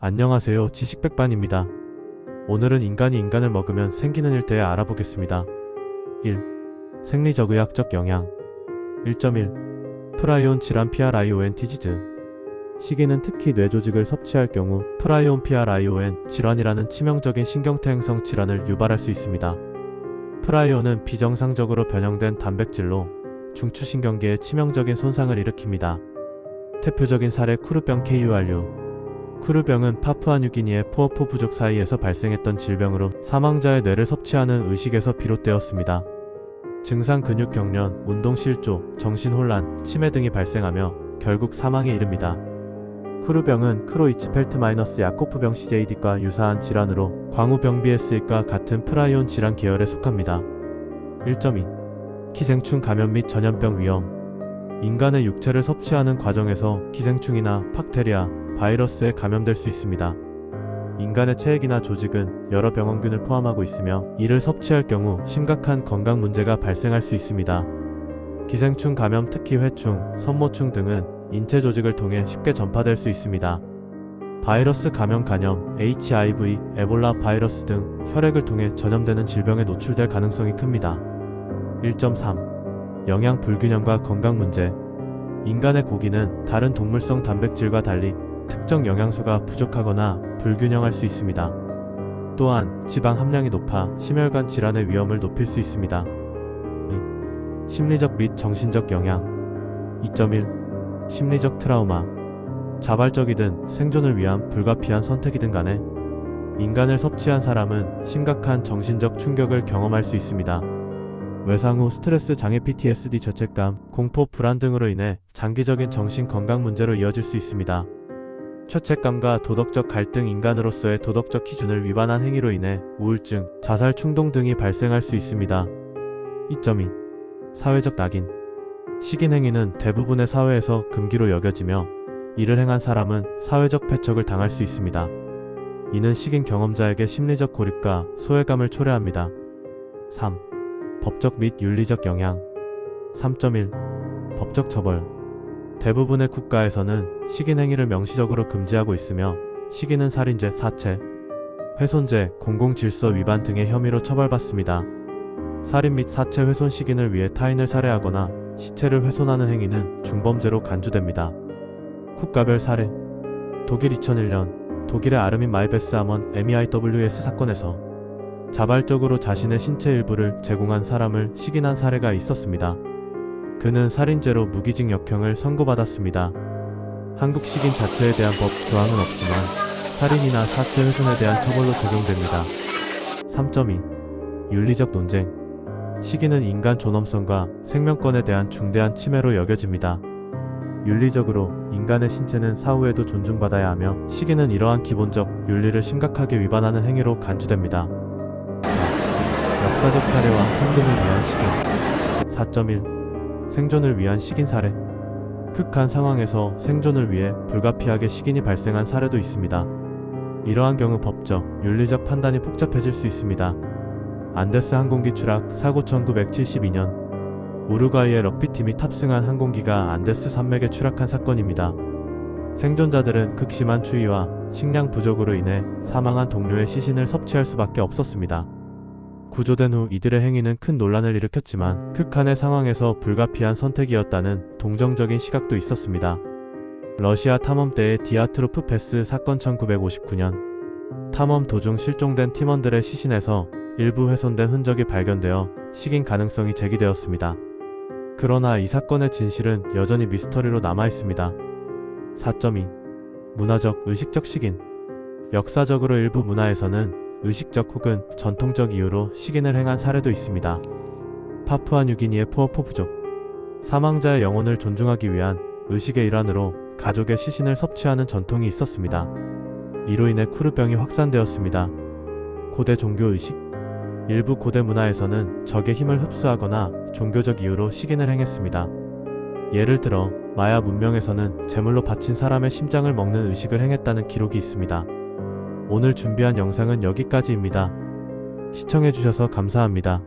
안녕하세요. 지식백반입니다. 오늘은 인간이 인간을 먹으면 생기는 일대에 알아보겠습니다. 1. 생리적의학적 영향 1.1 프라이온 질환 PRION 디지즈 시기는 특히 뇌조직을 섭취할 경우 프라이온 PRION 질환이라는 치명적인 신경태 행성 질환을 유발할 수 있습니다. 프라이온은 비정상적으로 변형된 단백질로 중추신경계에 치명적인 손상을 일으킵니다. 대표적인 사례 쿠르병 KURU 쿠르병은 파푸아뉴기니의 포어포 부족 사이에서 발생했던 질병으로 사망자의 뇌를 섭취하는 의식에서 비롯되었습니다. 증상 근육 경련, 운동 실조, 정신혼란, 치매 등이 발생하며 결국 사망에 이릅니다. 쿠르병은 크로이츠펠트-야코프병 CJD과 유사한 질환으로 광우병 BS과 같은 프라이온 질환 계열에 속합니다. 1.2 기생충 감염 및 전염병 위험 인간의 육체를 섭취하는 과정에서 기생충이나 박테리아, 바이러스에 감염될 수 있습니다. 인간의 체액이나 조직은 여러 병원균을 포함하고 있으며 이를 섭취할 경우 심각한 건강 문제가 발생할 수 있습니다. 기생충 감염, 특히 회충, 선모충 등은 인체 조직을 통해 쉽게 전파될 수 있습니다. 바이러스 감염, 간염, HIV, 에볼라 바이러스 등 혈액을 통해 전염되는 질병에 노출될 가능성이 큽니다. 1.3 영양 불균형과 건강 문제 인간의 고기는 다른 동물성 단백질과 달리 특정 영양소가 부족하거나 불균형할 수 있습니다. 또한 지방 함량이 높아 심혈관 질환의 위험을 높일 수 있습니다. 2. 심리적 및 정신적 영향 2.1 심리적 트라우마 자발적이든 생존을 위한 불가피한 선택이든 간에 인간을 섭취한 사람은 심각한 정신적 충격을 경험할 수 있습니다. 외상 후 스트레스 장애 PTSD 죄책감, 공포, 불안 등으로 인해 장기적인 정신 건강 문제로 이어질 수 있습니다. 죄책감과 도덕적 갈등 인간으로서의 도덕적 기준을 위반한 행위로 인해 우울증, 자살 충동 등이 발생할 수 있습니다. 2.2 사회적 낙인 식인 행위는 대부분의 사회에서 금기로 여겨지며 이를 행한 사람은 사회적 배척을 당할 수 있습니다. 이는 식인 경험자에게 심리적 고립과 소외감을 초래합니다. 3. 법적 및 윤리적 영향 3.1 법적 처벌 대부분의 국가에서는 식인 행위를 명시적으로 금지하고 있으며 식인은 살인죄, 사체, 훼손죄, 공공질서 위반 등의 혐의로 처벌받습니다. 살인 및 사체 훼손 식인을 위해 타인을 살해하거나 시체를 훼손하는 행위는 중범죄로 간주됩니다. 국가별 사례 독일 2001년 독일의 아르민 마이베스 암원 MEIWS 사건에서 자발적으로 자신의 신체 일부를 제공한 사람을 식인한 사례가 있었습니다. 그는 살인죄로 무기징역형을 선고받았습니다. 한국 식인 자체에 대한 법 조항은 없지만 살인이나 사체 훼손에 대한 처벌로 적용됩니다. 3.2 윤리적 논쟁 식인은 인간 존엄성과 생명권에 대한 중대한 침해로 여겨집니다. 윤리적으로 인간의 신체는 사후에도 존중받아야 하며 식인은 이러한 기본적 윤리를 심각하게 위반하는 행위로 간주됩니다. 4. 역사적 사례와 생존을 위한 식인 4.1 생존을 위한 식인 사례 극한 상황에서 생존을 위해 불가피하게 식인이 발생한 사례도 있습니다. 이러한 경우 법적, 윤리적 판단이 복잡해질 수 있습니다. 안데스 항공기 추락 사고 1972년 우루과이의 럭비팀이 탑승한 항공기가 안데스 산맥에 추락한 사건입니다. 생존자들은 극심한 추위와 식량 부족으로 인해 사망한 동료의 시신을 섭취할 수밖에 없었습니다. 구조된 후 이들의 행위는 큰 논란을 일으켰지만 극한의 상황에서 불가피한 선택이었다는 동정적인 시각도 있었습니다. 러시아 탐험대의 디아트로프 패스 사건 1959년 탐험 도중 실종된 팀원들의 시신에서 일부 훼손된 흔적이 발견되어 식인 가능성이 제기되었습니다. 그러나 이 사건의 진실은 여전히 미스터리로 남아있습니다. 4.2 문화적, 의식적 식인 역사적으로 일부 문화에서는 의식적 혹은 전통적 이유로 식인을 행한 사례도 있습니다. 파푸아뉴기니의 포어포 부족 사망자의 영혼을 존중하기 위한 의식의 일환으로 가족의 시신을 섭취하는 전통이 있었습니다. 이로 인해 쿠르병이 확산되었습니다. 고대 종교의식 일부 고대 문화에서는 적의 힘을 흡수하거나 종교적 이유로 식인을 행했습니다. 예를 들어 마야 문명에서는 제물로 바친 사람의 심장을 먹는 의식을 행했다는 기록이 있습니다. 오늘 준비한 영상은 여기까지입니다. 시청해주셔서 감사합니다.